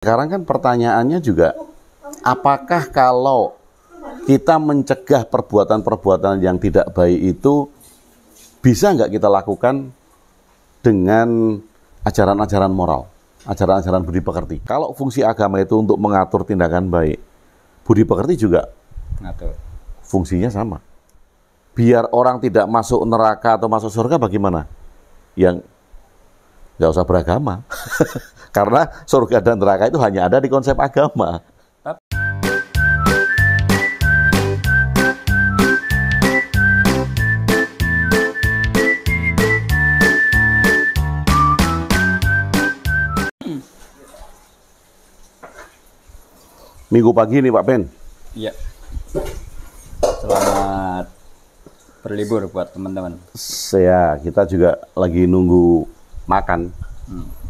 Sekarang kan pertanyaannya juga, apakah kalau kita mencegah perbuatan-perbuatan yang tidak baik itu bisa nggak kita lakukan dengan ajaran-ajaran moral, ajaran-ajaran budi pekerti? Kalau fungsi agama itu untuk mengatur tindakan baik, budi pekerti juga ngatur. Fungsinya sama. Biar orang tidak masuk neraka atau masuk surga bagaimana? Yang nggak usah beragama. Karena surga dan neraka itu hanya ada di konsep agama. Minggu pagi nih Pak Ben. Iya. Selamat berlibur buat teman-teman. Ya, kita juga lagi nunggu makan.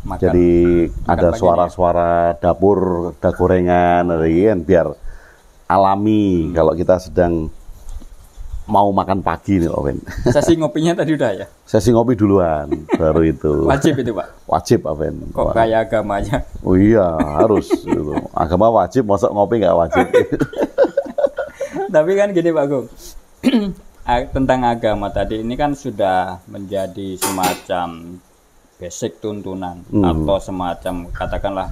Makan. Jadi Makan ada suara-suara dapur, ada gorengan, biar alami kalau kita sedang mau makan pagi nih Pak Ben. Sesi ngopinya tadi udah ya? Sesi ngopi duluan, baru itu. Wajib itu Pak? Wajib Pak Ben. Kok kayak agamanya? Oh iya, harus. Gitu. Agama wajib, masa ngopi nggak wajib. Tapi kan gini Pak Gung, tentang agama tadi ini kan sudah menjadi semacam basic tuntunan atau semacam katakanlah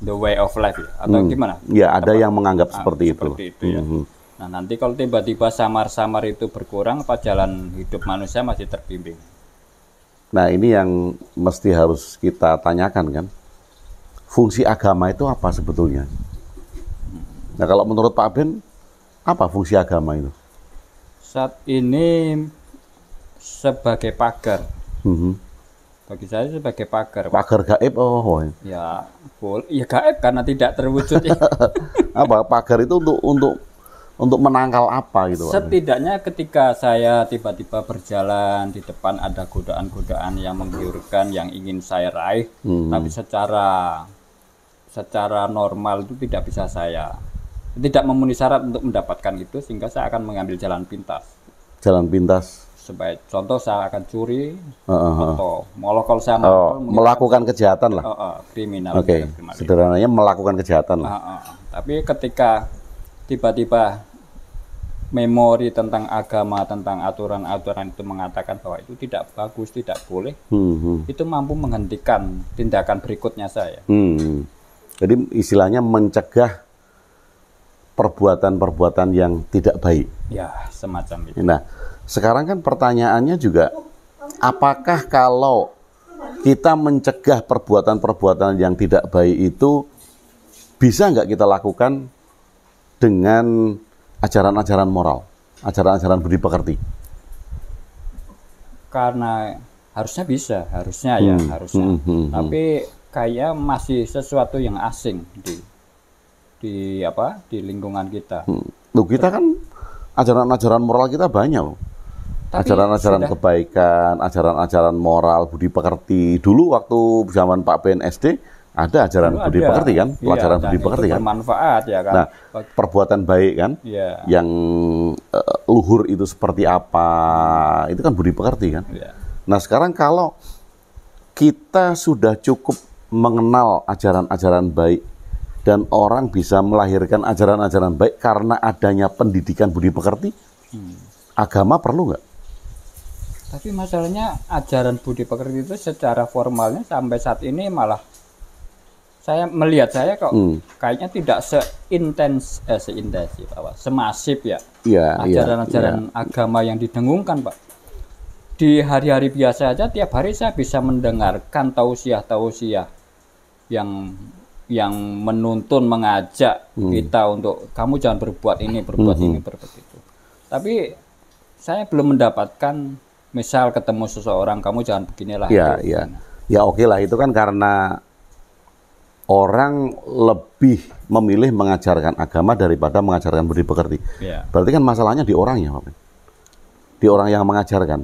the way of life ya? Atau gimana? Ya, ada yang menganggap seperti itu. Ya. Nah, nanti kalau tiba-tiba samar-samar itu berkurang, apa jalan hidup manusia masih terbimbing? Nah, ini yang mesti harus kita tanyakan kan. Fungsi agama itu apa sebetulnya? Nah, kalau menurut Pak Ben, apa fungsi agama itu? Saat ini sebagai pagar. Bagi saya sebagai pagar. Pagar gaib, Ya, ya gaib karena tidak terwujud. Ya. Apa pagar itu untuk menangkal apa gitu? Setidaknya ketika saya tiba-tiba berjalan di depan ada godaan-godaan yang menggiurkan yang ingin saya raih, tapi secara normal itu tidak bisa tidak memenuhi syarat untuk mendapatkan itu, sehingga saya akan mengambil jalan pintas. Jalan pintas. Sebagai contoh saya akan curi atau kalau saya melakukan kejahatan lah. Kriminal. Oke. Sederhananya melakukan kejahatan lah. Tapi ketika tiba-tiba memori tentang agama, tentang aturan-aturan itu mengatakan bahwa itu tidak bagus, tidak boleh, itu mampu menghentikan tindakan berikutnya saya. Jadi istilahnya mencegah perbuatan-perbuatan yang tidak baik. Ya, semacam itu. Nah, sekarang kan pertanyaannya juga, apakah kalau kita mencegah perbuatan-perbuatan yang tidak baik itu bisa nggak kita lakukan dengan ajaran-ajaran moral, ajaran-ajaran budi pekerti? Karena harusnya bisa, harusnya. Tapi kayak masih sesuatu yang asing di lingkungan kita. Loh, kita kan ajaran-ajaran moral kita banyak loh. Ajaran-ajaran kebaikan, ajaran-ajaran moral, budi pekerti. Dulu waktu zaman Pak Ben SD ada ajaran budi pekerti kan, pelajaran budi pekerti kan. Bermanfaat ya kan. Nah, perbuatan baik kan, yang luhur itu seperti apa, itu kan budi pekerti kan. Nah, sekarang kalau kita sudah cukup mengenal ajaran-ajaran baik dan orang bisa melahirkan ajaran-ajaran baik karena adanya pendidikan budi pekerti, agama perlu nggak? Tapi masalahnya ajaran budi pekerti itu secara formalnya sampai saat ini malah saya kok kayaknya tidak semasif ya ajaran-ajaran agama yang didengungkan Pak. Di hari-hari biasa aja tiap hari saya bisa mendengarkan tausiah yang menuntun, mengajak kita untuk kamu jangan berbuat ini, berbuat ini, berbuat itu. Tapi saya belum mendapatkan, misal ketemu seseorang, kamu jangan beginilah. Ya oke lah, itu kan karena orang lebih memilih mengajarkan agama daripada mengajarkan budi pekerti. Berarti kan masalahnya di orangnya, Pak. Di orang yang mengajarkan.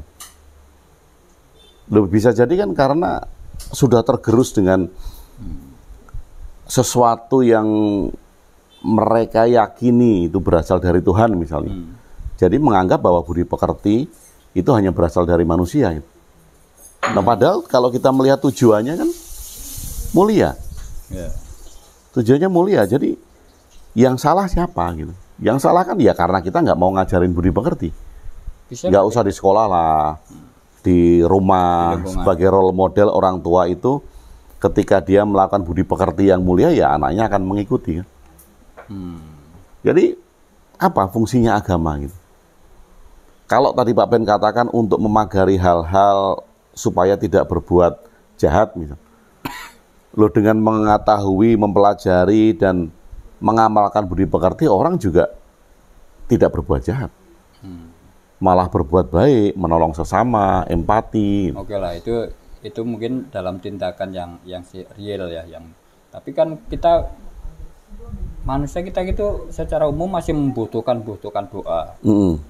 Lebih bisa jadi kan karena sudah tergerus dengan sesuatu yang mereka yakini itu berasal dari Tuhan misalnya. Jadi menganggap bahwa budi pekerti itu hanya berasal dari manusia. Nah, padahal kalau kita melihat tujuannya kan mulia. Tujuannya mulia. Jadi yang salah siapa gitu? Yang salah kan ya karena kita nggak mau ngajarin budi pekerti. Nggak usah di sekolah lah, di rumah sebagai role model orang tua itu ketika dia melakukan budi pekerti yang mulia ya anaknya akan mengikuti. Kan? Jadi apa fungsinya agama gitu? Kalau tadi Pak Ben katakan untuk memagari hal-hal supaya tidak berbuat jahat misal. Loh dengan mengetahui, mempelajari dan mengamalkan budi pekerti orang juga tidak berbuat jahat. Malah berbuat baik, menolong sesama, empati. Oke lah, itu mungkin dalam tindakan yang real ya, tapi kan kita manusia kita gitu secara umum masih membutuhkan doa.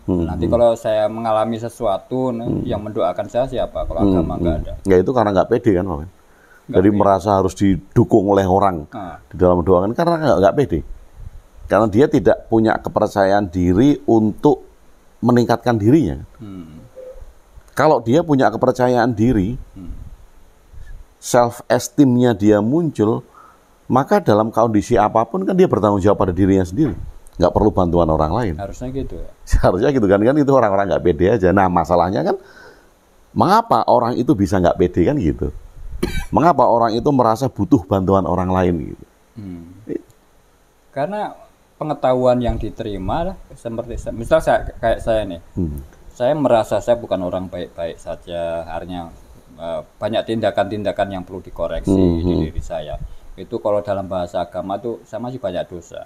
Nanti kalau saya mengalami sesuatu yang mendoakan saya siapa? Kalau agama nggak ada. Ya itu karena nggak pede kan, Pak. Jadi merasa harus didukung oleh orang di dalam doa kan karena nggak pede. Karena dia tidak punya kepercayaan diri untuk meningkatkan dirinya. Kalau dia punya kepercayaan diri, self esteemnya dia muncul, maka dalam kondisi apapun kan dia bertanggung jawab pada dirinya sendiri. Nggak perlu bantuan orang lain. Harusnya gitu ya. Harusnya gitu kan itu orang-orang nggak pede aja. Nah masalahnya kan, mengapa orang itu bisa nggak pede kan gitu? Mengapa orang itu merasa butuh bantuan orang lain gitu? Karena pengetahuan yang diterima lah, seperti misal kayak saya nih, saya merasa saya bukan orang baik-baik saja, artinya banyak tindakan-tindakan yang perlu dikoreksi di diri saya. Itu kalau dalam bahasa agama tuh saya masih banyak dosa,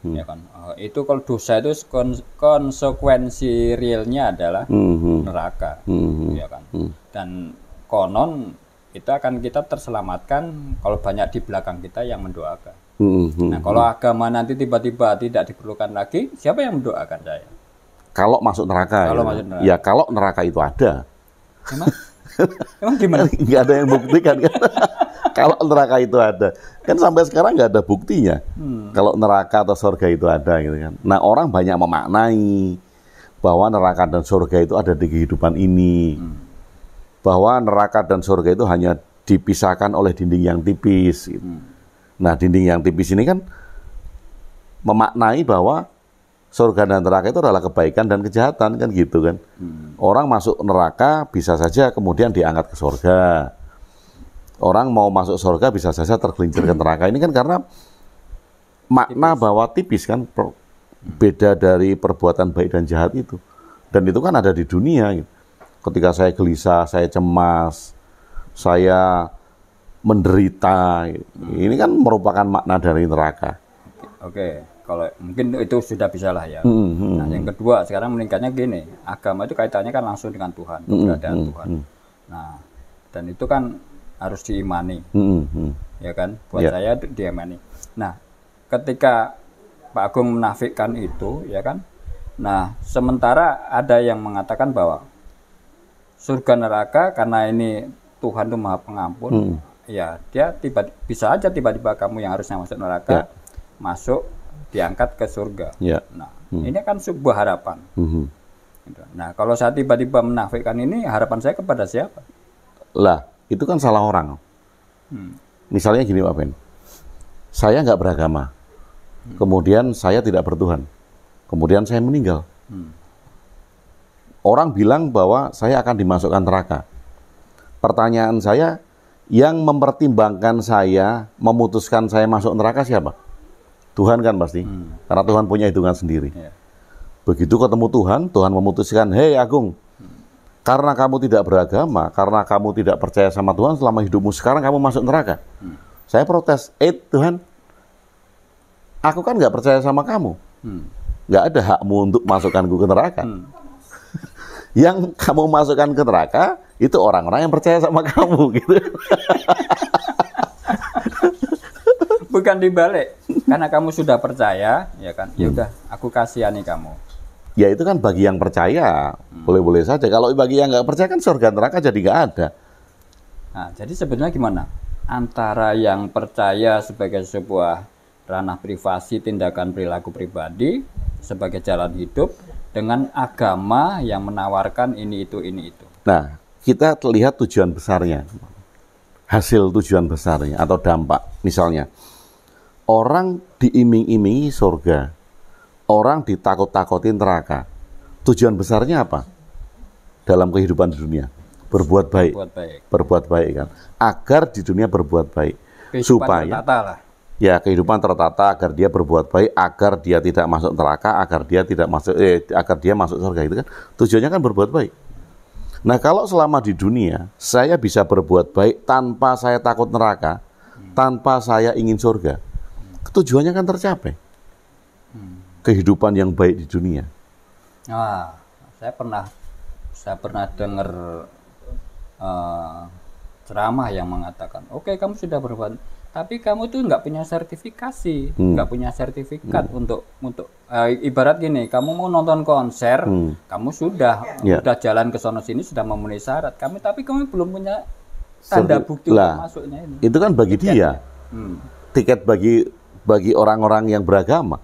ya kan? Itu kalau dosa itu konsekuensi realnya adalah neraka, ya kan? Dan konon itu akan kita terselamatkan kalau banyak di belakang kita yang mendoakan. Nah, kalau agama nanti tiba-tiba tidak diperlukan lagi, siapa yang mendoakan saya? Kalau masuk neraka. Masuk neraka. Ya kalau neraka itu ada. Emang gimana? Nggak ada yang buktikan kan? Kalau neraka itu ada, kan sampai sekarang nggak ada buktinya. Kalau neraka atau surga itu ada, gitu kan. Nah, orang banyak memaknai bahwa neraka dan surga itu ada di kehidupan ini. Bahwa neraka dan surga itu hanya dipisahkan oleh dinding yang tipis. Gitu. Nah, dinding yang tipis ini kan memaknai bahwa surga dan neraka itu adalah kebaikan dan kejahatan, kan gitu kan. Orang masuk neraka bisa saja kemudian diangkat ke surga. Orang mau masuk surga bisa saja tergelincir ke neraka. Ini kan karena makna bahwa tipis kan beda dari perbuatan baik dan jahat itu. Dan itu kan ada di dunia gitu. Ketika saya gelisah, saya cemas, saya menderita, ini kan merupakan makna dari neraka. Oke, kalau mungkin itu sudah bisa lah ya. Nah, yang kedua, sekarang meningkatnya gini, agama itu kaitannya kan langsung dengan Tuhan, keberadaan Tuhan. Nah, dan itu kan harus diimani, ya kan? Buat saya itu diimani. Nah, ketika Pak Agung menafikan itu, ya kan? Nah, sementara ada yang mengatakan bahwa surga neraka karena ini Tuhan itu Maha Pengampun, ya dia bisa aja tiba-tiba kamu yang harusnya masuk neraka, masuk diangkat ke surga. Nah, ini kan sebuah harapan. Nah, kalau saya tiba-tiba menafikan ini, harapan saya kepada siapa? Lah, itu kan salah orang. Misalnya gini Pak Ben, saya nggak beragama, kemudian saya tidak bertuhan, kemudian saya meninggal. Orang bilang bahwa saya akan dimasukkan neraka. Pertanyaan saya, yang mempertimbangkan saya, memutuskan saya masuk neraka siapa? Tuhan kan pasti, karena Tuhan punya hitungan sendiri. Begitu ketemu Tuhan, Tuhan memutuskan, hei Agung, karena kamu tidak beragama, karena kamu tidak percaya sama Tuhan selama hidupmu, sekarang kamu masuk neraka. Saya protes, Tuhan, aku kan nggak percaya sama kamu. Nggak ada hakmu untuk masukkanku ke neraka. Yang kamu masukkan ke neraka, itu orang-orang yang percaya sama kamu, gitu. Bukan dibalik, karena kamu sudah percaya, ya kan? Ya udah, aku kasihani kamu. Ya itu kan bagi yang percaya, boleh-boleh saja. Kalau bagi yang nggak percaya kan surga neraka jadi nggak ada. Nah, jadi sebenarnya gimana? Antara yang percaya sebagai sebuah ranah privasi, tindakan perilaku pribadi, sebagai jalan hidup, dengan agama yang menawarkan ini itu. Nah, kita lihat tujuan besarnya, hasil tujuan besarnya atau dampak. Misalnya, orang diiming-imingi surga, orang ditakut-takutin neraka. Tujuan besarnya apa? Dalam kehidupan di dunia, berbuat baik. Berbuat baik kan. Agar di dunia berbuat baik. Kehidupan supaya tertata lah. Ya, kehidupan tertata agar dia berbuat baik, agar dia tidak masuk neraka, agar dia masuk surga, itu kan. Tujuannya kan berbuat baik. Nah, kalau selama di dunia saya bisa berbuat baik tanpa saya takut neraka, tanpa saya ingin surga, tujuannya kan tercapai. Kehidupan yang baik di dunia. Nah, saya pernah dengar ceramah yang mengatakan, oke, kamu sudah berbuat, tapi kamu tuh nggak punya sertifikasi, nggak punya sertifikat untuk ibarat gini, kamu mau nonton konser, kamu sudah jalan ke sono sini sudah memenuhi syarat, tapi kamu belum punya tanda bukti untuk masuknya ini. Itu kan bagi dia, tiket bagi orang-orang yang beragama.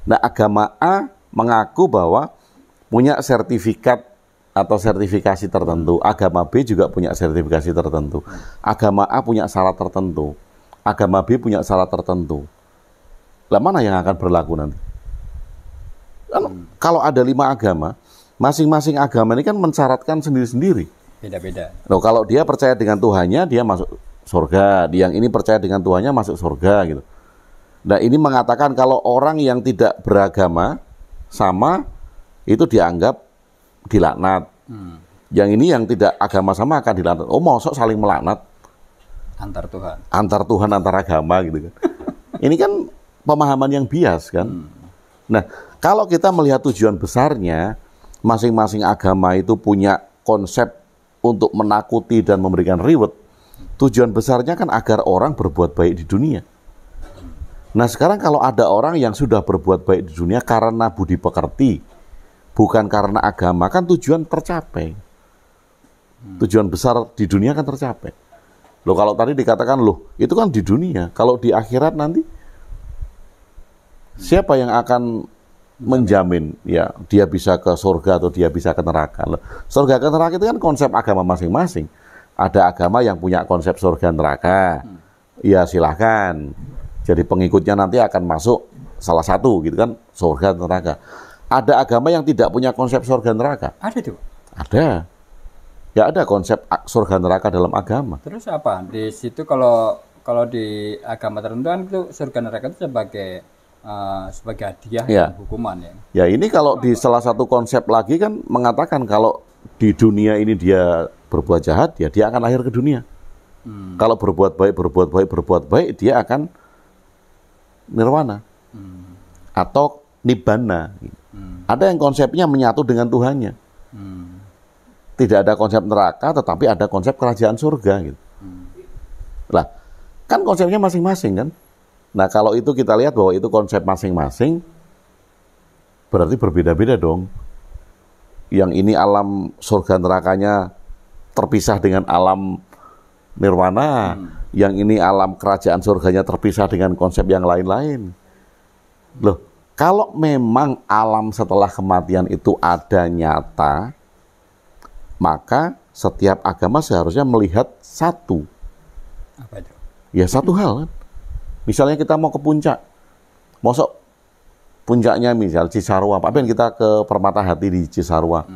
Nah, agama A mengaku bahwa punya sertifikat atau sertifikasi tertentu. Agama B juga punya sertifikasi tertentu. Agama A punya syarat tertentu. Agama B punya syarat tertentu. Lah, mana yang akan berlaku nanti? Kalau ada 5 agama, masing-masing agama ini kan mensyaratkan sendiri-sendiri. Beda-beda. Loh, kalau dia percaya dengan Tuhannya, dia masuk surga. Yang ini percaya dengan Tuhannya masuk surga gitu. Nah, ini mengatakan kalau orang yang tidak beragama sama itu dianggap dilaknat. Yang ini yang tidak agama sama akan dilaknat. Oh, maksud saling melaknat antar Tuhan, antar agama gitu kan. Ini kan pemahaman yang bias kan. Nah, kalau kita melihat tujuan besarnya, masing-masing agama itu punya konsep untuk menakuti dan memberikan reward. Tujuan besarnya kan agar orang berbuat baik di dunia. Nah, sekarang kalau ada orang yang sudah berbuat baik di dunia karena budi pekerti, bukan karena agama, kan tujuan tercapai. Tujuan besar di dunia kan tercapai. Loh, kalau tadi dikatakan, loh, itu kan di dunia. Kalau di akhirat nanti, siapa yang akan menjamin ya dia bisa ke surga atau dia bisa ke neraka? Loh, surga ke neraka itu kan konsep agama masing-masing. Ada agama yang punya konsep surga neraka. Ya silahkan. Jadi pengikutnya nanti akan masuk salah satu gitu kan, surga neraka. Ada agama yang tidak punya konsep surga neraka. Ada tuh. Ada. Ya ada konsep surga neraka dalam agama. Terus apa? Di situ kalau di agama tertentu kan itu surga neraka itu sebagai hadiah dan hukuman ya. Ya, ini kalau di salah satu konsep lagi kan mengatakan kalau di dunia ini dia berbuat jahat, ya dia akan lahir ke dunia. Kalau berbuat baik, dia akan nirwana atau nibbana. Ada yang konsepnya menyatu dengan Tuhannya. Tidak ada konsep neraka, tetapi ada konsep kerajaan surga gitu. Lah, kan konsepnya masing-masing kan. Nah, kalau itu kita lihat bahwa itu konsep masing-masing, berarti berbeda-beda dong. Yang ini alam surga nerakanya terpisah dengan alam nirwana, yang ini alam kerajaan surganya terpisah dengan konsep yang lain-lain. Loh, kalau memang alam setelah kematian itu ada nyata, maka setiap agama seharusnya melihat satu. Apa itu? Ya satu hal kan. Misalnya kita mau ke puncak, mosok puncaknya misal Cisarua, apa yang kita ke Permata Hati di Cisarua,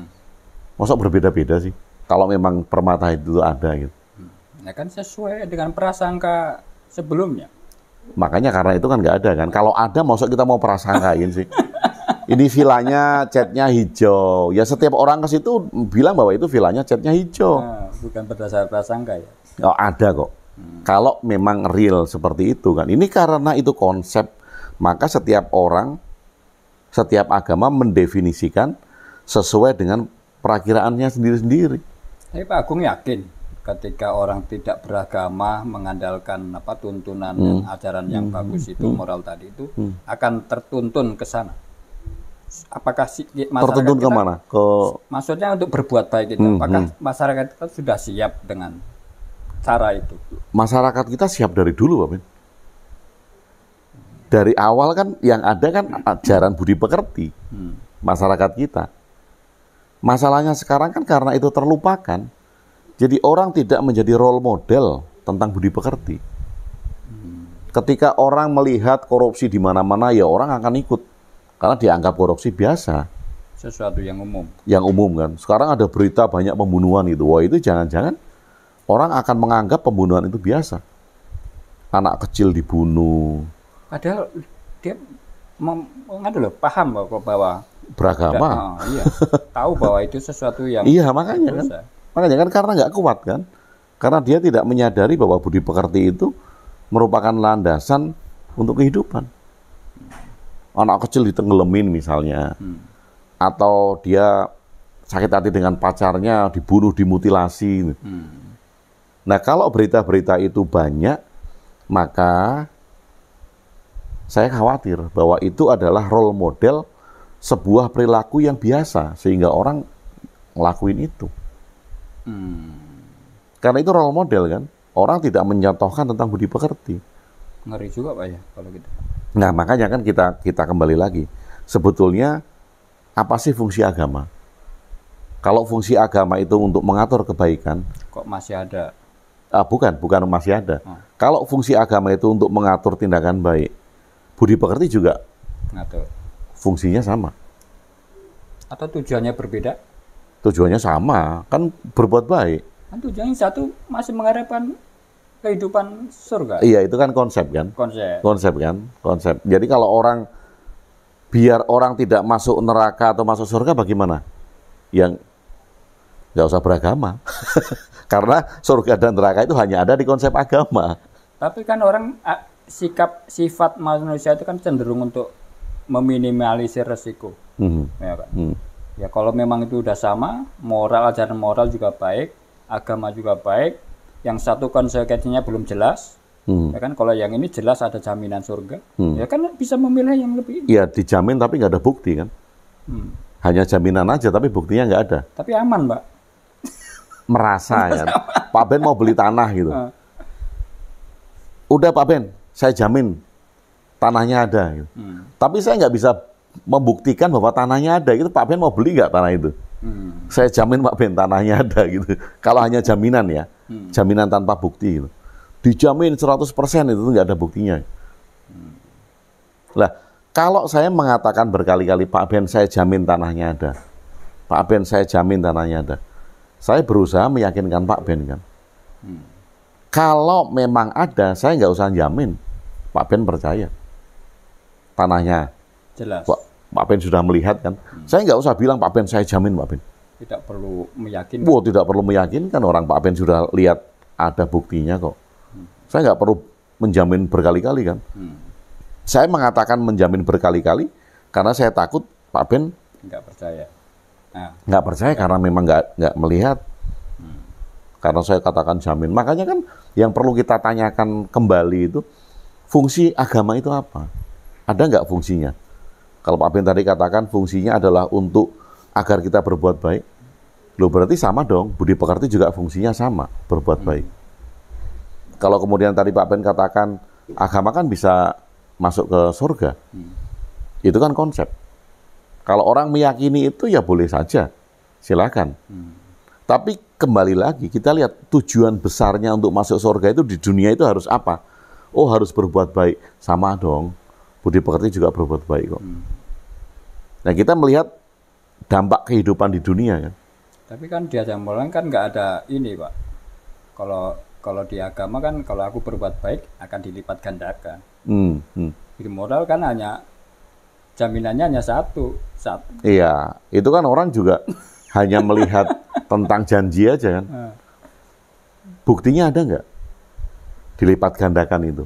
mosok berbeda-beda sih. Kalau memang Permata Hati itu ada gitu. Nah kan sesuai dengan prasangka sebelumnya. Makanya karena itu kan nggak ada kan. Kalau ada, mosok kita mau prasangkain sih. Ini vilanya catnya hijau. Ya setiap orang ke situ bilang bahwa itu vilanya catnya hijau. Nah, bukan berdasar prasangka ya. Oh, ada kok. Kalau memang real seperti itu kan. Ini karena itu konsep, maka setiap orang, setiap agama mendefinisikan sesuai dengan perakiraannya sendiri-sendiri. Tapi Pak Agung yakin ketika orang tidak beragama mengandalkan tuntunan dan ajaran yang bagus itu, moral tadi itu akan tertuntun ke sana. Apakah masyarakat tertuntun kita, kemana? Maksudnya untuk berbuat baik itu, apakah masyarakat kita sudah siap dengan cara itu? Masyarakat kita siap dari dulu, Pak Ben. Dari awal kan yang ada kan ajaran budi pekerti masyarakat kita. Masalahnya sekarang kan karena itu terlupakan. Jadi orang tidak menjadi role model tentang budi pekerti. Ketika orang melihat korupsi di mana-mana, ya orang akan ikut. Karena dianggap korupsi biasa. Sesuatu yang umum. Yang umum kan. Sekarang ada berita banyak pembunuhan itu. Wah, itu jangan-jangan orang akan menganggap pembunuhan itu biasa. Anak kecil dibunuh. Padahal dia paham bahwa beragama. Iya. Tahu bahwa itu sesuatu yang iya, makanya kan. Makanya kan karena nggak kuat kan. Karena dia tidak menyadari bahwa budi pekerti itu merupakan landasan untuk kehidupan. Anak kecil ditenggelamin misalnya. Atau dia sakit hati dengan pacarnya, dibunuh, dimutilasi. Nah, kalau berita-berita itu banyak, maka saya khawatir bahwa itu adalah role model sebuah perilaku yang biasa, sehingga orang ngelakuin itu. Karena itu role model kan, orang tidak mencontohkan tentang budi pekerti. Ngeri juga Pak ya, kalau gitu. Nah, makanya kan kita kembali lagi. Sebetulnya, apa sih fungsi agama? Kalau fungsi agama itu untuk mengatur kebaikan, kok masih ada? Bukan masih ada. Kalau fungsi agama itu untuk mengatur tindakan baik, budi pekerti juga ngatur. Fungsinya sama. Atau tujuannya berbeda? Tujuannya sama, kan berbuat baik. Kan tujuannya satu, masih mengharapkan kehidupan surga. Iya, itu kan konsep kan? Konsep kan? Konsep. Jadi kalau biar orang tidak masuk neraka atau masuk surga bagaimana? Yang nggak usah beragama. Karena surga dan neraka itu hanya ada di konsep agama. Tapi kan orang sifat manusia itu kan cenderung untuk meminimalisir resiko. Ya kan? Ya kalau memang itu udah sama, ajaran moral juga baik, agama juga baik, yang satu konsekuensinya belum jelas, ya kan? Kalau yang ini jelas ada jaminan surga, ya kan bisa memilih yang lebih. Iya, dijamin tapi nggak ada bukti kan? Hanya jaminan aja tapi buktinya nggak ada. Tapi aman, Mbak. Merasa kan? Pak Ben mau beli tanah gitu. Udah Pak Ben, saya jamin tanahnya ada. Gitu. Tapi saya nggak bisa membuktikan bahwa tanahnya ada. Itu Pak Ben mau beli nggak tanah itu? Saya jamin Pak Ben tanahnya ada gitu. Kalau hanya jaminan ya, jaminan tanpa bukti gitu. Dijamin 100% itu nggak ada buktinya. Lah, kalau saya mengatakan berkali-kali Pak Ben saya jamin tanahnya ada. Pak Ben saya jamin tanahnya ada. Saya berusaha meyakinkan Pak Ben kan. Kalau memang ada, saya nggak usah jamin. Pak Ben percaya. Tanahnya. Jelas. Pak Ben sudah melihat kan. Saya nggak usah bilang Pak Ben saya jamin Pak Ben. Tidak perlu meyakinkan. Tidak perlu meyakinkan, orang Pak Ben sudah lihat ada buktinya kok. Saya nggak perlu menjamin berkali-kali kan. Saya mengatakan menjamin berkali-kali karena saya takut Pak Ben nggak percaya. Nggak percaya karena memang nggak melihat. Karena saya katakan jamin. Makanya kan yang perlu kita tanyakan kembali itu, fungsi agama itu apa? Ada nggak fungsinya? Kalau Pak Ben tadi katakan fungsinya adalah untuk agar kita berbuat baik. Loh berarti sama dong, budi pekerti juga fungsinya sama, berbuat baik. Kalau kemudian tadi Pak Ben katakan agama kan bisa masuk ke surga. Itu kan konsep. Kalau orang meyakini itu ya boleh saja, silakan. Tapi kembali lagi kita lihat tujuan besarnya untuk masuk surga itu di dunia itu harus apa? Oh harus berbuat baik, sama dong. Budi pekerti juga berbuat baik kok. Nah kita melihat dampak kehidupan di dunia kan. Tapi kan di ajaran moral kan nggak ada ini Pak. Kalau di agama kan kalau aku berbuat baik akan dilipat gandakan. Di moral kan hanya jaminannya hanya satu. Iya, itu kan orang juga hanya melihat tentang janji aja kan. Buktinya ada nggak? Dilipat gandakan itu.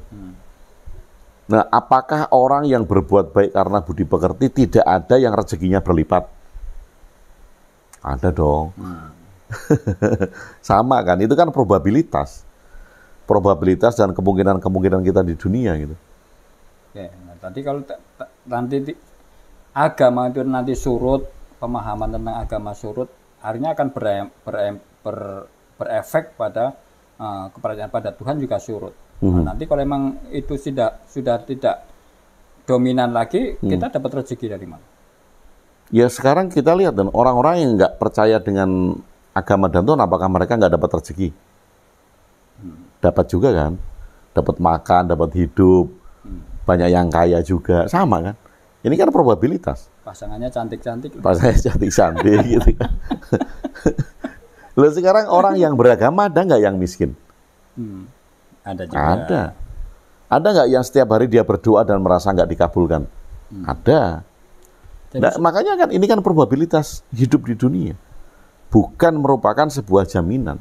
Nah, apakah orang yang berbuat baik karena budi pekerti tidak ada yang rezekinya berlipat? Ada dong. Sama kan, itu kan probabilitas. Probabilitas dan kemungkinan-kemungkinan kita di dunia gitu. Oke, nah, tadi kalau nanti agama itu nanti surut, pemahaman tentang agama surut, akhirnya akan berefek pada kepercayaan pada Tuhan juga surut. Nah, nanti kalau memang itu sudah tidak dominan lagi, kita dapat rezeki dari mana? Ya sekarang kita lihat dan orang-orang yang nggak percaya dengan agama dan Tuhan, apakah mereka nggak dapat rezeki? Dapat juga kan? dapat makan, dapat hidup, banyak yang kaya juga, sama kan? Ini kan probabilitas. Pasangannya cantik-cantik. Pasangannya cantik-cantik gitu kan. Lalu sekarang orang yang beragama ada nggak yang miskin? Ada juga. Ada. Ada nggak yang setiap hari dia berdoa dan merasa nggak dikabulkan? Ada. Nah, makanya kan ini kan probabilitas hidup di dunia. Bukan merupakan sebuah jaminan.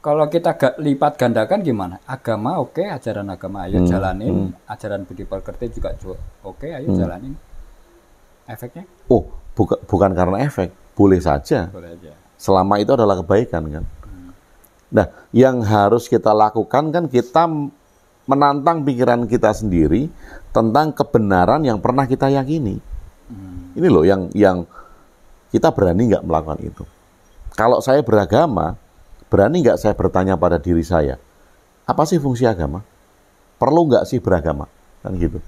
Kalau kita lipat gandakan gimana? Agama oke, ajaran agama ayo jalanin, ajaran budi pekerti juga oke, ayo jalanin. Efeknya? Oh, bukan karena efek, boleh saja. Boleh aja. Selama itu adalah kebaikan kan. Nah, yang harus kita lakukan kan kita menantang pikiran kita sendiri tentang kebenaran yang pernah kita yakini. Ini loh yang kita berani nggak melakukan itu. Kalau saya beragama, berani nggak saya bertanya pada diri saya, apa sih fungsi agama? Perlu nggak sih beragama? Kan gitu.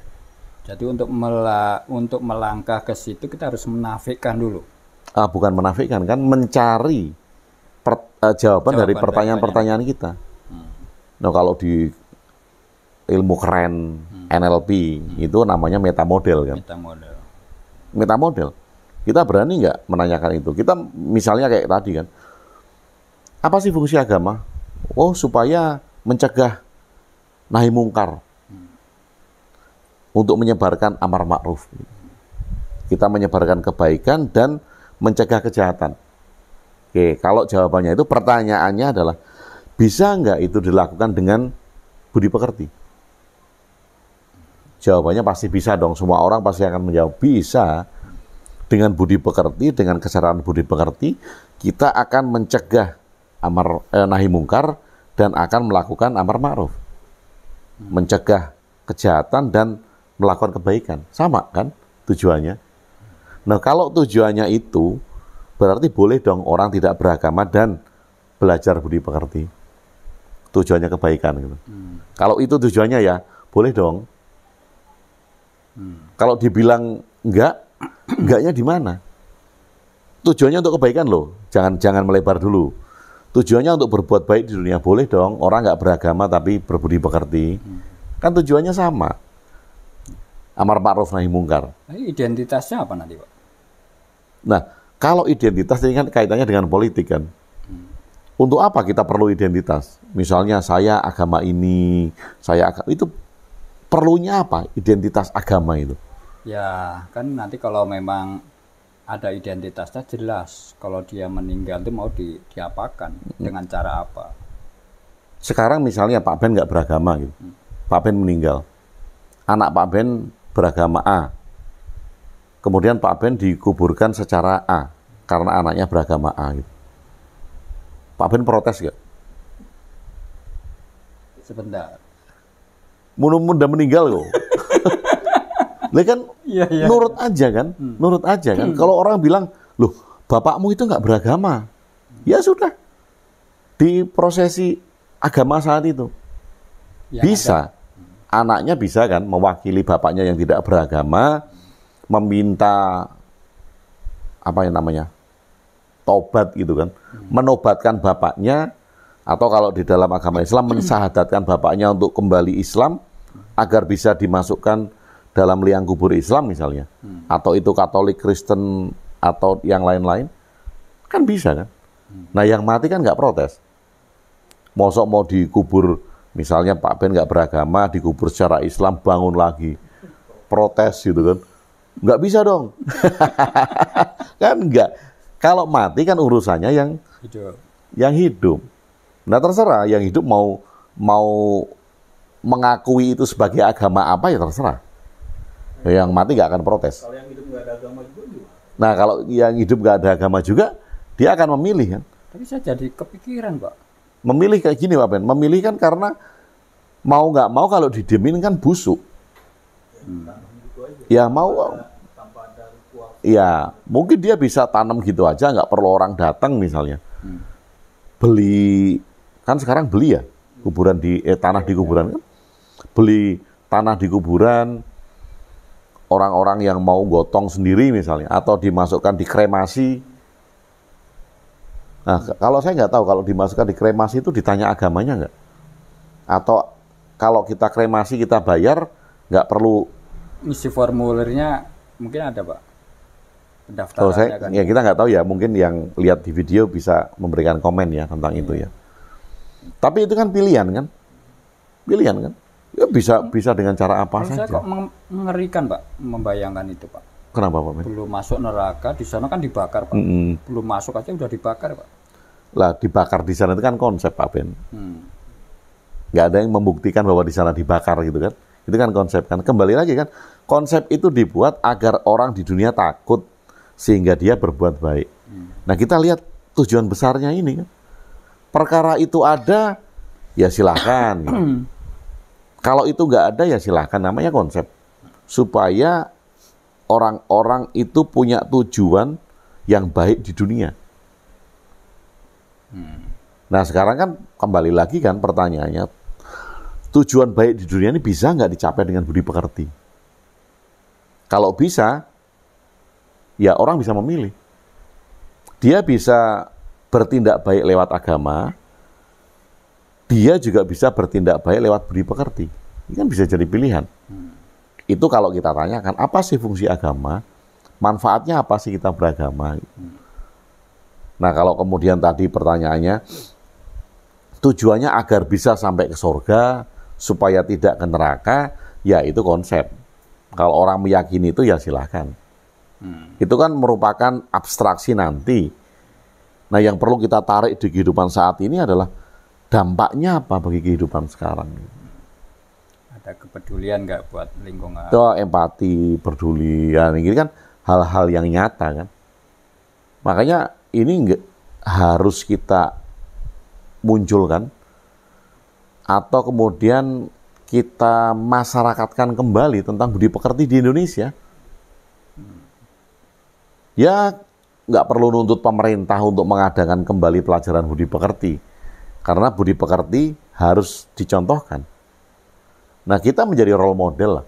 Jadi untuk melangkah ke situ kita harus menafikan dulu. Bukan menafikan, kan mencari jawaban dari pertanyaan-pertanyaan kita. Nah, kalau di ilmu keren NLP itu namanya metamodel kan. Metamodel. Kita berani nggak menanyakan itu? Kita misalnya kayak tadi kan, apa sih fungsi agama? Oh, supaya mencegah nahi mungkar, untuk menyebarkan amar ma'ruf. Kita menyebarkan kebaikan dan mencegah kejahatan. Oke, kalau jawabannya itu, pertanyaannya adalah, bisa nggak itu dilakukan dengan budi pekerti? Jawabannya pasti bisa dong. Semua orang pasti akan menjawab bisa. Dengan budi pekerti, dengan kesadaran budi pekerti, kita akan mencegah nahi mungkar dan akan melakukan amar ma'ruf. Mencegah kejahatan dan melakukan kebaikan. Sama kan tujuannya? Nah, kalau tujuannya itu, berarti boleh dong orang tidak beragama dan belajar budi pekerti. Tujuannya kebaikan gitu. Kalau itu tujuannya ya, boleh dong. Kalau dibilang enggaknya di mana? Tujuannya untuk kebaikan loh. Jangan melebar dulu. Tujuannya untuk berbuat baik di dunia, boleh dong. Orang nggak beragama tapi berbudi pekerti. Kan tujuannya sama. Amar ma'ruf nahi mungkar. Identitasnya apa nanti, Pak? Nah, kalau identitas ini kan kaitannya dengan politik kan. Untuk apa kita perlu identitas? Misalnya saya agama ini, itu perlunya apa? Identitas agama itu. Ya, kan nanti kalau memang ada identitasnya jelas. Kalau dia meninggal itu mau diapakan, dengan cara apa? Sekarang misalnya Pak Ben nggak beragama gitu. Pak Ben meninggal. Anak Pak Ben beragama A. Kemudian Pak Ben dikuburkan secara A karena anaknya beragama A gitu. Pak Ben protes nggak? Sebentar. Mudah meninggal loh. Lah kan nurut aja kan? Nurut aja kan? Kalau orang bilang, loh bapakmu itu nggak beragama. Ya sudah. Di prosesi agama saat itu. Ya, bisa. Anaknya bisa kan mewakili bapaknya yang tidak beragama, meminta apa yang namanya tobat gitu kan, menobatkan bapaknya, atau kalau di dalam agama Islam mensahadatkan bapaknya untuk kembali Islam agar bisa dimasukkan dalam liang kubur Islam misalnya, atau itu Katolik, Kristen atau yang lain-lain, kan bisa kan. Nah yang mati kan nggak protes, mosok mau dikubur. Misalnya Pak Ben nggak beragama, dikubur secara Islam, bangun lagi, protes gitu kan. Nggak bisa dong. Kan nggak. Kalau mati kan urusannya yang hidup. Nah terserah, yang hidup mau mengakui itu sebagai agama apa ya terserah. Yang mati nggak akan protes. Kalau yang hidup nggak ada agama juga gimana? Nah kalau yang hidup nggak ada agama juga, dia akan memilih kan. Tapi saya jadi kepikiran Pak. Memilih kayak gini Pak Ben, memilih kan karena mau nggak mau kalau didiemin kan busuk. Ya mau, ya mungkin dia bisa tanam gitu aja, nggak perlu orang datang misalnya. Beli, kan sekarang beli ya, kuburan tanah di kuburan kan. Beli tanah di kuburan, orang-orang yang mau gotong sendiri misalnya, atau dimasukkan di kremasi. Nah, kalau saya nggak tahu kalau dimasukkan di kremasi itu ditanya agamanya nggak? Atau kalau kita kremasi kita bayar, nggak perlu isi formulirnya mungkin ada Pak pendaftarannya kan? Ya kita nggak tahu ya, mungkin yang lihat di video bisa memberikan komen ya tentang itu ya. Tapi itu kan pilihan kan, ya bisa dengan cara apa saja. Saya kok mengerikan Pak membayangkan itu Pak. Kenapa Pak Ben? Belum masuk neraka, di sana kan dibakar Pak. Belum masuk aja udah dibakar Pak. Lah dibakar di sana itu kan konsep Pak Ben. Nggak ada yang membuktikan bahwa di sana dibakar gitu kan. Itu kan konsep kan. Kembali lagi kan, konsep itu dibuat agar orang di dunia takut sehingga dia berbuat baik. Nah kita lihat tujuan besarnya ini kan. Perkara itu ada, ya silahkan. Gitu. Kalau itu nggak ada ya silahkan, namanya konsep. Supaya orang-orang itu punya tujuan yang baik di dunia. Nah sekarang kan kembali lagi kan pertanyaannya, tujuan baik di dunia ini bisa nggak dicapai dengan budi pekerti? Kalau bisa, ya orang bisa memilih. Dia bisa bertindak baik lewat agama, dia juga bisa bertindak baik lewat budi pekerti. Ini kan bisa jadi pilihan. Itu kalau kita tanyakan, apa sih fungsi agama? Manfaatnya apa sih kita beragama? Nah kalau kemudian tadi pertanyaannya, tujuannya agar bisa sampai ke surga, supaya tidak ke neraka, ya itu konsep. Kalau orang meyakini itu ya silahkan. Itu kan merupakan abstraksi nanti. Nah yang perlu kita tarik di kehidupan saat ini adalah dampaknya apa bagi kehidupan sekarang. Ada kepedulian nggak buat lingkungan? Itu empati, pedulian, ini kan hal-hal yang nyata kan. Makanya ini harus kita munculkan atau kemudian kita masyarakatkan kembali tentang budi pekerti di Indonesia. Ya nggak perlu nuntut pemerintah untuk mengadakan kembali pelajaran budi pekerti, karena budi pekerti harus dicontohkan. Nah kita menjadi role model lah.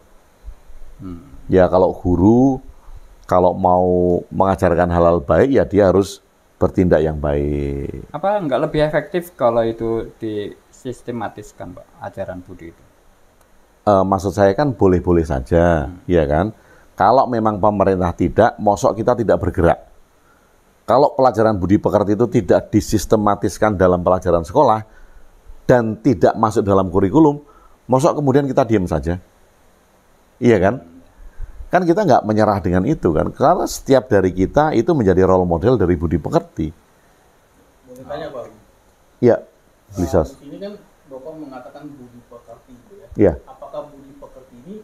Ya kalau guru, kalau mau mengajarkan hal-hal baik ya dia harus bertindak yang baik. Apa nggak lebih efektif kalau itu disistematiskan Pak, ajaran budi itu? Maksud saya kan boleh-boleh saja, ya kan. Kalau memang pemerintah tidak, mosok kita tidak bergerak. Kalau pelajaran budi pekerti itu tidak disistematiskan dalam pelajaran sekolah dan tidak masuk dalam kurikulum, mosok kemudian kita diam saja. Iya kan? Kan kita nggak menyerah dengan itu kan, karena setiap dari kita itu menjadi role model dari budi pekerti. Boleh tanya Pak? Iya, bisa. Di sini kan Bapak mengatakan budi pekerti gitu ya. Iya. Apakah budi pekerti ini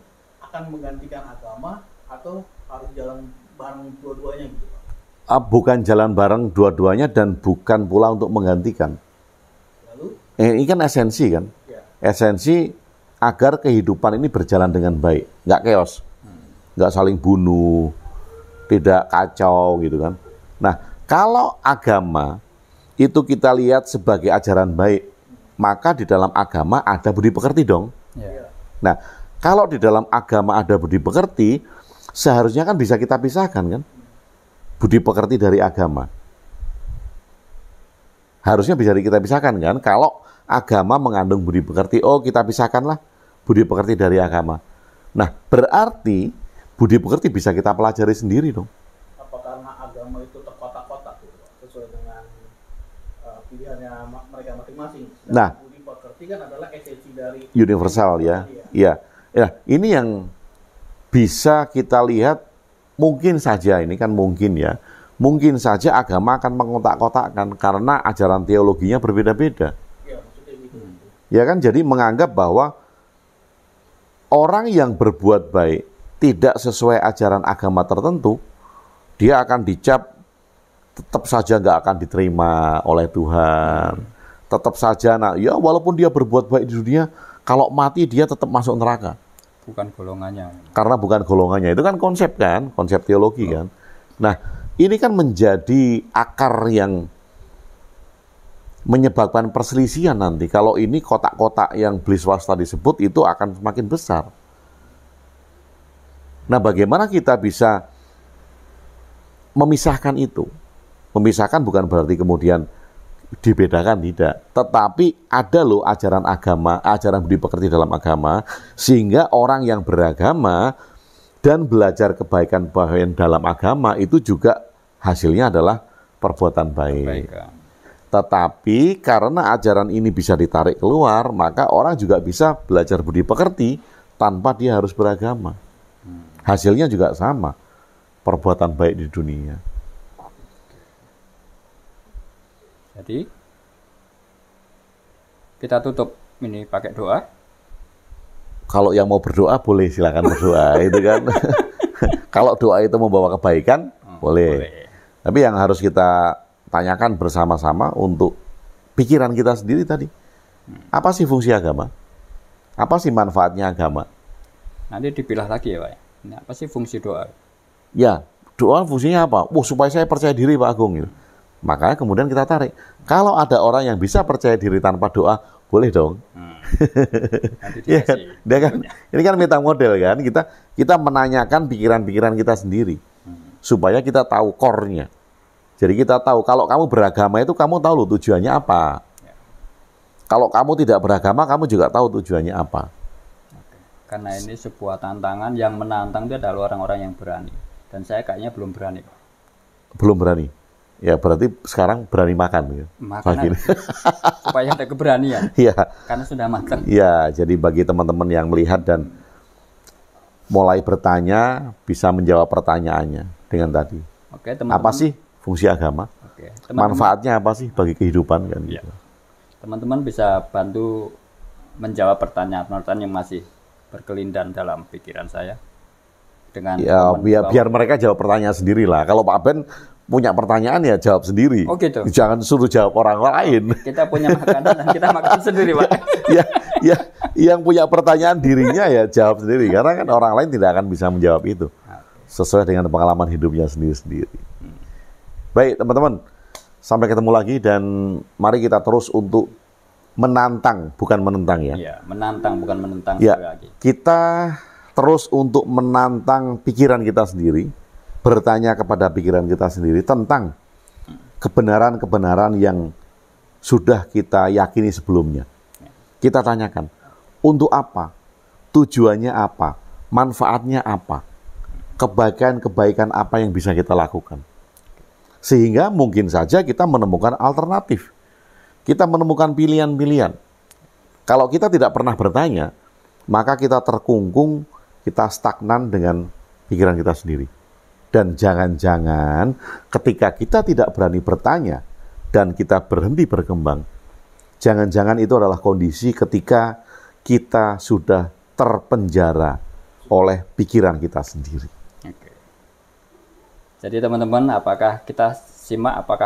akan menggantikan agama atau harus jalan bareng dua-duanya gitu Pak? Bukan jalan bareng dua-duanya dan bukan pula untuk menggantikan. Lalu? Ini kan esensi kan? Ya. Esensi agar kehidupan ini berjalan dengan baik, nggak chaos. Nggak saling bunuh, tidak kacau gitu kan. Nah, kalau agama itu kita lihat sebagai ajaran baik, maka di dalam agama ada budi pekerti dong. Yeah. Nah, kalau di dalam agama ada budi pekerti, seharusnya kan bisa kita pisahkan kan, budi pekerti dari agama. Harusnya bisa kita pisahkan kan, kalau agama mengandung budi pekerti, oh kita pisahkanlah budi pekerti dari agama. Nah, berarti budi pekerti bisa kita pelajari sendiri dong. Apa karena agama itu terkotak-kotak gitu, sesuai dengan pilihannya mereka masing-masing? Nah, budi pekerti kan adalah esensi dari universal ya. Iya. Ya, ini yang bisa kita lihat, mungkin saja ini kan mungkin ya. Mungkin saja agama akan mengotak-kotakkan karena ajaran teologinya berbeda-beda. Ya, maksudnya gitu. Ya kan, jadi menganggap bahwa orang yang berbuat baik tidak sesuai ajaran agama tertentu, dia akan dicap tetap saja nggak akan diterima oleh Tuhan. Tetap saja, nah ya walaupun dia berbuat baik di dunia, kalau mati dia tetap masuk neraka. Bukan golongannya. Karena bukan golongannya, itu kan konsep teologi kan. Nah, ini kan menjadi akar yang menyebabkan perselisihan nanti. Kalau ini kotak-kotak yang beli swasta disebut, itu akan semakin besar. Nah, bagaimana kita bisa memisahkan itu? Memisahkan bukan berarti kemudian dibedakan tidak. Tetapi ada loh ajaran agama, ajaran budi pekerti dalam agama, sehingga orang yang beragama dan belajar kebaikan-kebaikan dalam agama itu juga hasilnya adalah perbuatan baik. Tetapi karena ajaran ini bisa ditarik keluar, maka orang juga bisa belajar budi pekerti tanpa dia harus beragama. Hasilnya juga sama, perbuatan baik di dunia. Jadi kita tutup ini pakai doa. Kalau yang mau berdoa boleh, silakan berdoa itu kan. Kalau doa itu membawa kebaikan boleh. Tapi yang harus kita tanyakan bersama-sama untuk pikiran kita sendiri tadi. Apa sih fungsi agama? Apa sih manfaatnya agama? Nanti dipilah lagi ya Pak. Ini apa sih fungsi doa? Ya, doa fungsinya apa? Supaya saya percaya diri Pak Agung. Gitu. Makanya kemudian kita tarik. Kalau ada orang yang bisa percaya diri tanpa doa, boleh dong. Ya, dia kan, ini kan meta model kan. Kita menanyakan pikiran-pikiran kita sendiri supaya kita tahu core-nya. Jadi kita tahu kalau kamu beragama itu kamu tahu loh tujuannya apa. Kalau kamu tidak beragama, kamu juga tahu tujuannya apa. Karena ini sebuah tantangan, yang menantang itu adalah orang-orang yang berani. Dan saya kayaknya belum berani. Belum berani. Ya berarti sekarang berani makan. Gitu. Makan supaya ada keberanian. Iya. Karena sudah matang. Iya, jadi bagi teman-teman yang melihat dan mulai bertanya, bisa menjawab pertanyaannya dengan tadi. Oke, teman-teman. Apa sih fungsi agama? Oke, manfaatnya apa sih bagi kehidupan kan? Ya. Teman-teman bisa bantu menjawab pertanyaan-pertanyaan yang masih berkelindan dalam pikiran saya. Dengan ya, biar mereka jawab pertanyaan sendiri lah. Kalau Pak Ben punya pertanyaan ya jawab sendiri. Oh gitu. Jangan suruh jawab orang lain. Kita punya makanan dan kita makan sendiri, Pak. ya, yang punya pertanyaan dirinya ya jawab sendiri. Karena kan orang lain tidak akan bisa menjawab itu. Sesuai dengan pengalaman hidupnya sendiri-sendiri. Baik, teman-teman. Sampai ketemu lagi dan mari kita terus untuk menantang, bukan menentang ya. Iya, menantang bukan menentang ya, lagi. Kita terus untuk menantang pikiran kita sendiri. Bertanya kepada pikiran kita sendiri tentang kebenaran-kebenaran yang sudah kita yakini sebelumnya. Kita tanyakan, untuk apa? Tujuannya apa? Manfaatnya apa? Kebaikan-kebaikan apa yang bisa kita lakukan? Sehingga mungkin saja kita menemukan alternatif. Kita menemukan pilihan-pilihan. Kalau kita tidak pernah bertanya, maka kita terkungkung, kita stagnan dengan pikiran kita sendiri. Dan jangan-jangan ketika kita tidak berani bertanya dan kita berhenti berkembang, jangan-jangan itu adalah kondisi ketika kita sudah terpenjara oleh pikiran kita sendiri. Oke. Jadi teman-teman, apakah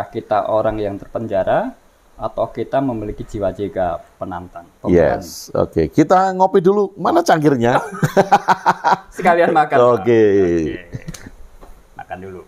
kita orang yang terpenjara atau kita memiliki jiwa-jiwa penantang? Yes, oke. Kita ngopi dulu. Mana cangkirnya? Sekalian makan. Oke. Makan dulu.